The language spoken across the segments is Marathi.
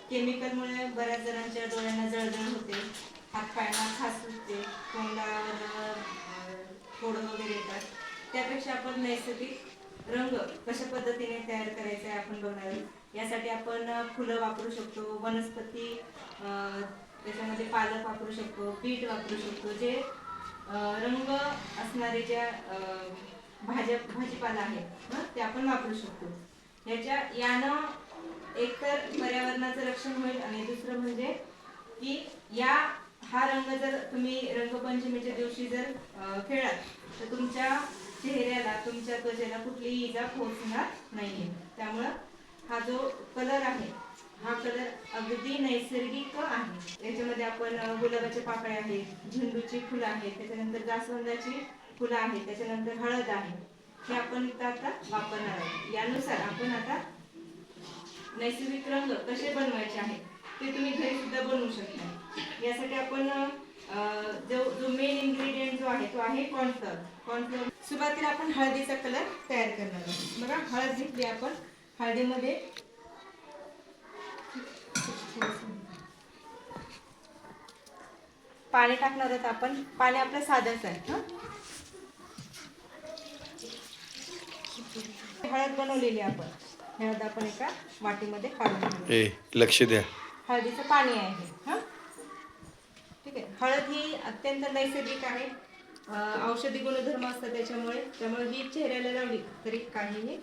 केमिकलमुळे बऱ्याच जणांच्या डोळ्यांना जळजळ होते, हातपायांना खास सुटते, तोंडावर फोड वगैरे येतात. त्यापेक्षा आपण नैसर्गिक रंग कशा पद्धतीने तयार करायचे आहे आपण बघणार आहोत. यासाठी आपण फुलं वापरू शकतो, वनस्पती त्याच्यामध्ये पालक वापरू शकतो, बीट वापरू शकतो. जे रंग असणारे ज्या भाजीपाला आहेत ते आपण वापरू शकतो. यानं एकतर पर्यावरणाचं रक्षण होईल आणि दुसरं म्हणजे की हा रंग जर तुम्ही रंगपंचमीच्या दिवशी जर खेळलात तर तुमच्या चेहऱ्याला, तुमच्या त्वचेला कुठलीही इजा पोहोचणार नाहीये. त्यामुळं हा जो कलर आहे हा कलर अगदी नैसर्गिक आहे. याच्यामध्ये आपण गुलाबाच्या पाकळ्या आहेत, झेंडूची फुलं आहेत, त्याच्यानंतर जास्वंदाची फुलं आहेत, त्याच्यानंतर हळद आहे. हे आपण इथं आता वापरणार आहोत. यानुसार आपण आता नैसर्गिक रंग कसे बनवायचे आहेत ते तुम्ही घरी सुद्धा बनवू शकता. यासाठी आपण जो मेन इन्ग्रेडियंट जो आहे तो आहे कॉर्नफ्लॉवर. सुरुवातीला आपण हळदीचा कलर तयार करणार आहोत. बघा, हळद घेतली आपण. हळदीमध्ये पाणी टाकणार आहोत आपण. पाणी आपलं साधंच आहे. हळद बनवलेली आपण. हळद आपण एका वाटीमध्ये काढून घेऊ. लक्ष द्या, हळदीचं पाणी आहे हा. ठीक आहे. हळद ही अत्यंत नैसर्गिक आहे. औषधी गुणधर्म असतात त्यामुळे ही चेहऱ्याला लावली तरी काहीही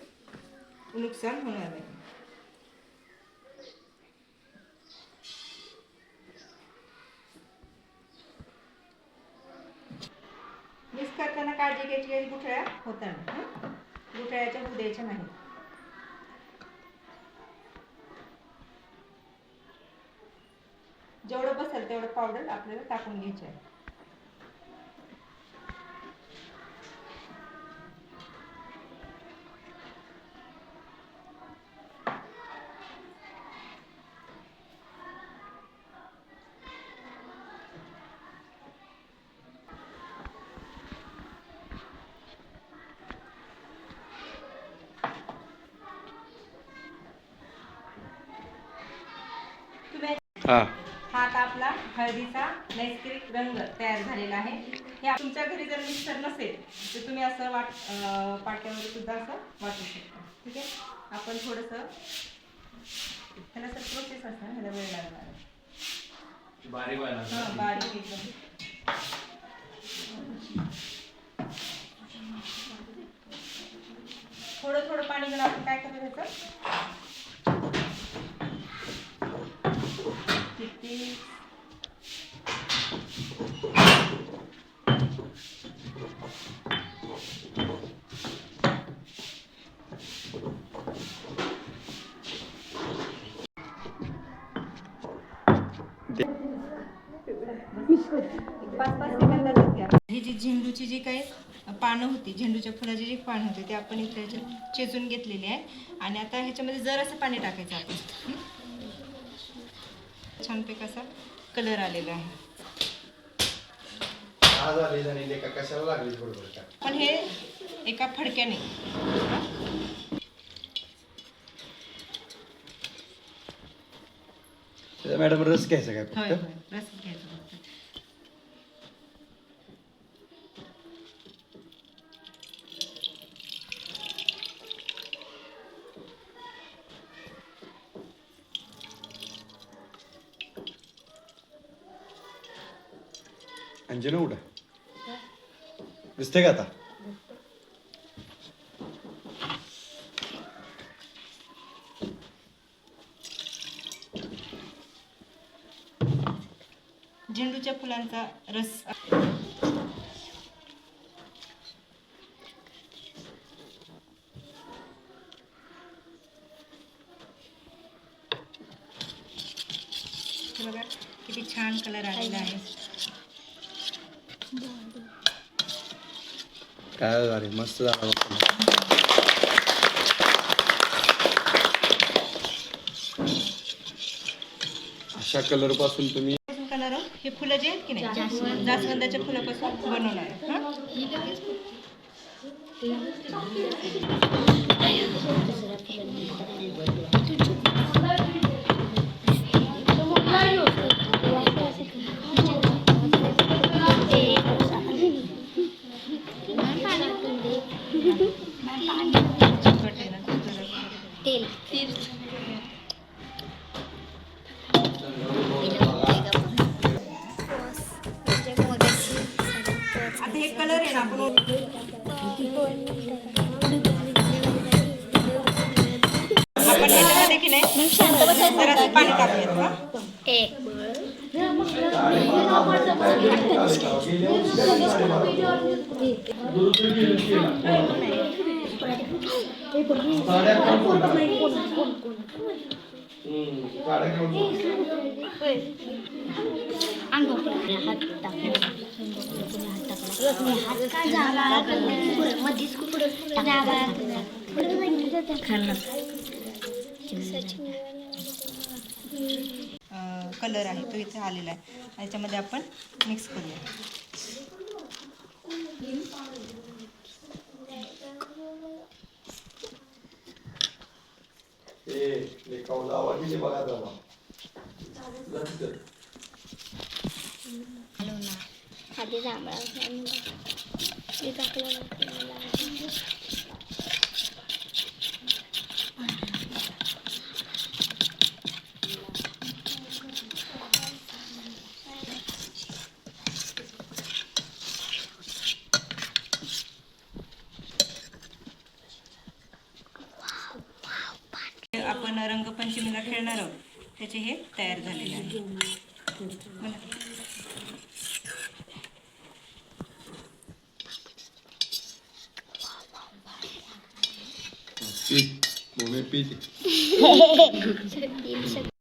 नुकसान होणार नाही. मिक्स करताना काळजी घ्यायची आहे, गुठळ्या होताना गुठळ्याच्या होऊ द्यायच्या नाही. जेवढं बसेल तेवढं पावडर आपल्याला टाकून घ्यायचं आहे. हा हा आता आपला हळदीचा नैसर्गिक रंग तयार झालेला आहे. हे तुमच्या घरी जर मिक्सर नसेल तर तुम्ही असं पाट्यामध्ये सुद्धा असं वाटू शकता. ठीक आहे. आपण थोडंसं त्याला सर प्रोसेस असणार, ह्याला वेळ लागणार, बारीक एकदम. थोडं थोडं पाणी घेऊन आपण काय करतो ह्याचं ही जी झेंडूची जी काही पानं होती, झेंडूच्या फुलाची जी पानं होती ते आपण इथे चेचून घेतलेली आहे. आणि आता ह्याच्यामध्ये जरासं पाणी टाकायचं आपण. छानपैकी असा कलर आलेला आहे. पण हे एका फडक्याने मॅडम रस घ्यायचा काय? होय होय, रस घ्यायचा. अंजना उडा दिसते का आता? झेंडूच्या फुलांचा रस बघा किती छान कलर आलेला आहे. काय झाले, मस्त झाला. अशा कलर पासून तुम्ही कलर हे फुलं जे आहेत की नाही, जास्वंदाच्या फुलापासून बनवणार आहे. कलर आहे ना आपण ह्याच्यामध्ये की नाही जरासं पाणी टाकूयात हा. कलर आहे तो इथे आलेला आहे याच्यामध्ये आपण मिक्स करूया. खाली जांभळा आपण रंगपंचमीला खेळणार आहोत त्याचे हे तयार झालेले आहे. मला पीठ, भूमी पीठ. पीठ